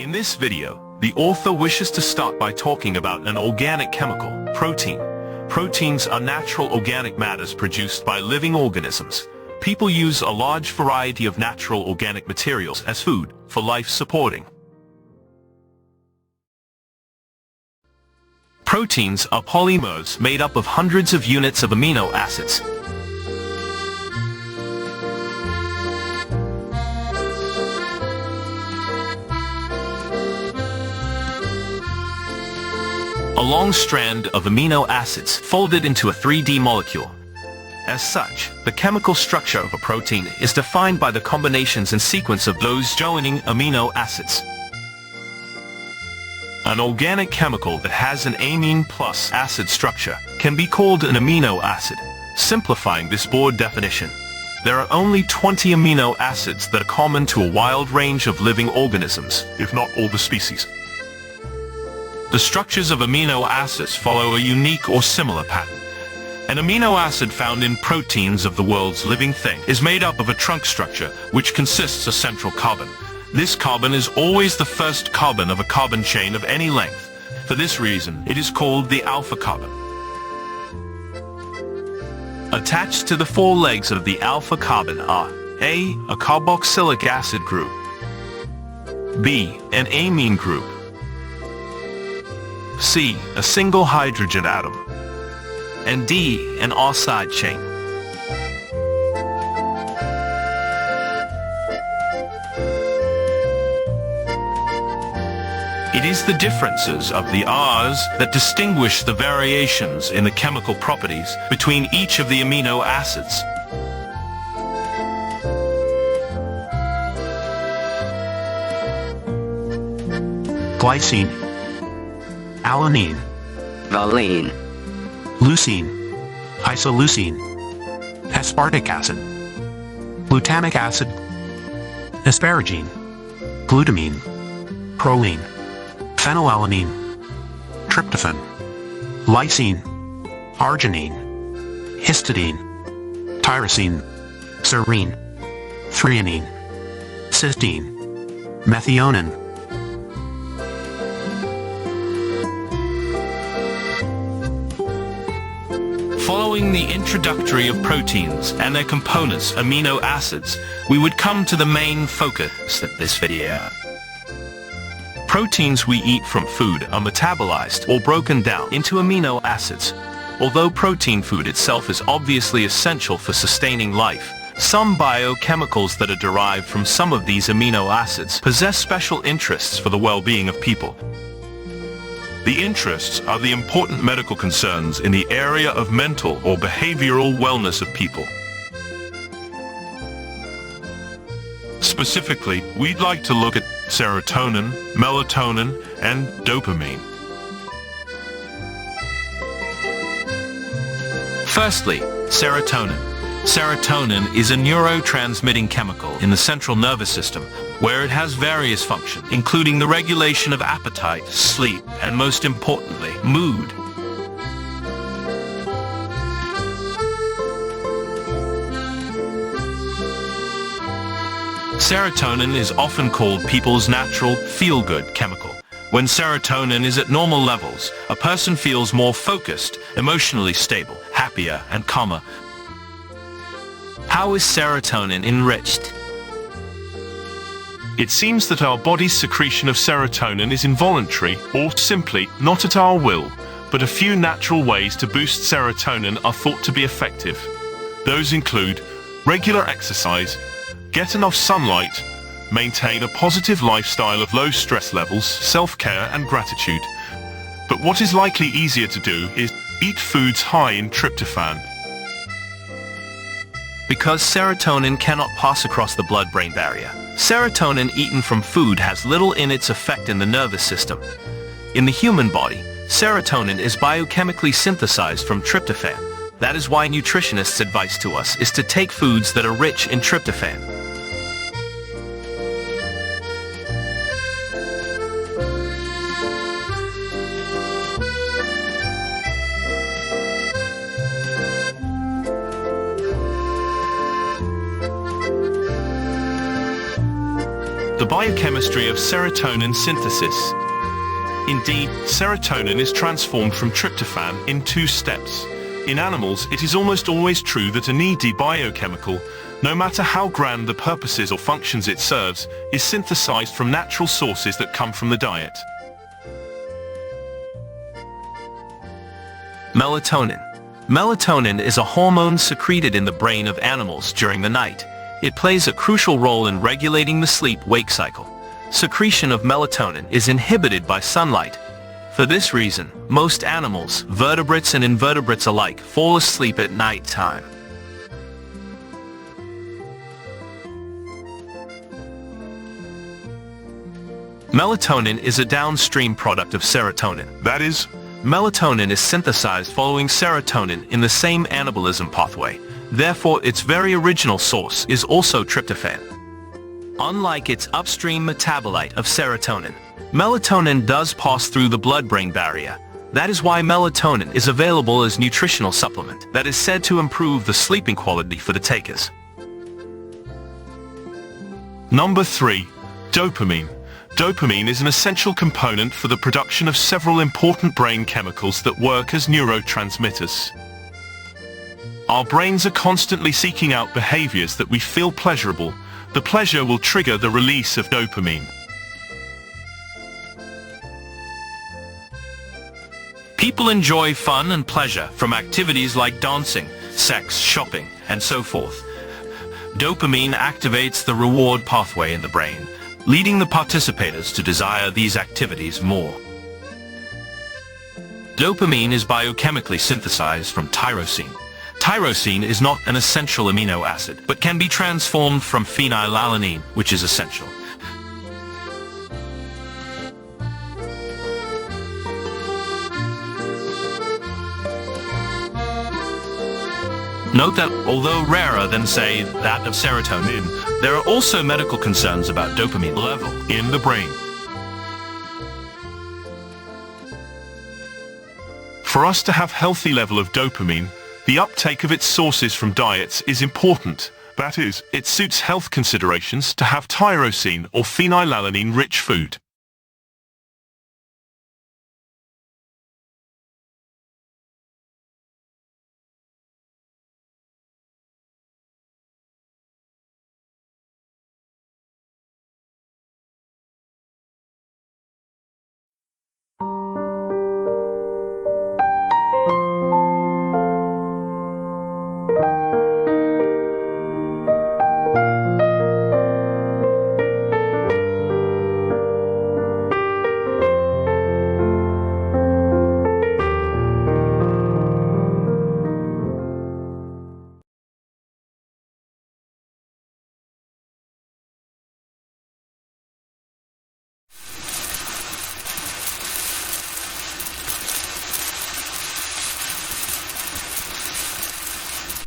In this video, the author wishes to start by talking about an organic chemical, protein. Proteins are natural organic matters produced by living organisms. People use a large variety of natural organic materials as food for life supporting. Proteins are polymers made up of hundreds of units of amino acids. A long strand of amino acids folded into a 3D molecule. As such, the chemical structure of a protein is defined by the combinations and sequence of those joining amino acids. An organic chemical that has an amine plus acid structure can be called an amino acid. Simplifying this broad definition, there are only 20 amino acids that are common to a wide range of living organisms, if not all the species. The structures of amino acids follow a unique or similar pattern. An amino acid found in proteins of the world's living thing is made up of a trunk structure which consists of central carbon. This carbon is always the first carbon of a carbon chain of any length. For this reason, it is called the alpha carbon. Attached to the four legs of the alpha carbon are A carboxylic acid group, B, an amine group, C, a single hydrogen atom, and D, an R side chain. It is the differences of the R's that distinguish the variations in the chemical properties between each of the amino acids. Glycine, alanine, valine, leucine, isoleucine, aspartic acid, glutamic acid, asparagine, glutamine, proline, phenylalanine, tryptophan, lysine, arginine, histidine, tyrosine, serine, threonine, cysteine, methionine. Following the introductory of proteins and their components, amino acids, we would come to the main focus of this video. Proteins we eat from food are metabolized or broken down into amino acids. Although protein food itself is obviously essential for sustaining life, some biochemicals that are derived from some of these amino acids possess special interests for the well-being of people. The interests are the important medical concerns in the area of mental or behavioral wellness of people. Specifically, we'd like to look at serotonin, melatonin, and dopamine. Firstly, serotonin. Serotonin is a neurotransmitting chemical in the central nervous system, where it has various functions, including the regulation of appetite, sleep, and most importantly, mood. Serotonin is often called people's natural feel-good chemical. When serotonin is at normal levels, a person feels more focused, emotionally stable, happier, and calmer. How is serotonin enriched? It seems that our body's secretion of serotonin is involuntary or simply not at our will, but a few natural ways to boost serotonin are thought to be effective. Those include regular exercise, get enough sunlight, maintain a positive lifestyle of low stress levels, self-care and gratitude. But what is likely easier to do is eat foods high in tryptophan. Because serotonin cannot pass across the blood-brain barrier, serotonin eaten from food has little in its effect in the nervous system. In the human body, serotonin is biochemically synthesized from tryptophan. That is why nutritionists' advice to us is to take foods that are rich in tryptophan. The biochemistry of serotonin synthesis. Indeed, serotonin is transformed from tryptophan in 2 steps. In animals, it is almost always true that a needy biochemical, no matter how grand the purposes or functions it serves, is synthesized from natural sources that come from the diet. Melatonin. Melatonin is a hormone secreted in the brain of animals during the night. It plays a crucial role in regulating the sleep-wake cycle. Secretion of melatonin is inhibited by sunlight. For this reason, most animals, vertebrates and invertebrates alike, fall asleep at night time. Melatonin is a downstream product of serotonin. That is, Melatonin is synthesized following serotonin in the same anabolism pathway. Therefore, its very original source is also tryptophan. Unlike its upstream metabolite of serotonin, melatonin does pass through the blood-brain barrier. That is why melatonin is available as nutritional supplement that is said to improve the sleeping quality for the takers. Number 3. Dopamine. Dopamine is an essential component for the production of several important brain chemicals that work as neurotransmitters. Our brains are constantly seeking out behaviors that we feel pleasurable. The pleasure will trigger the release of dopamine. People enjoy fun and pleasure from activities like dancing, sex, shopping, and so forth. Dopamine activates the reward pathway in the brain, leading the participators to desire these activities more. Dopamine is biochemically synthesized from tyrosine. Tyrosine is not an essential amino acid, but can be transformed from phenylalanine, which is essential. Note that, although rarer than, say, that of serotonin, there are also medical concerns about dopamine level In the brain. For us to have healthy level of dopamine, the uptake of its sources from diets is important. That is, it suits health considerations to have tyrosine or phenylalanine-rich food.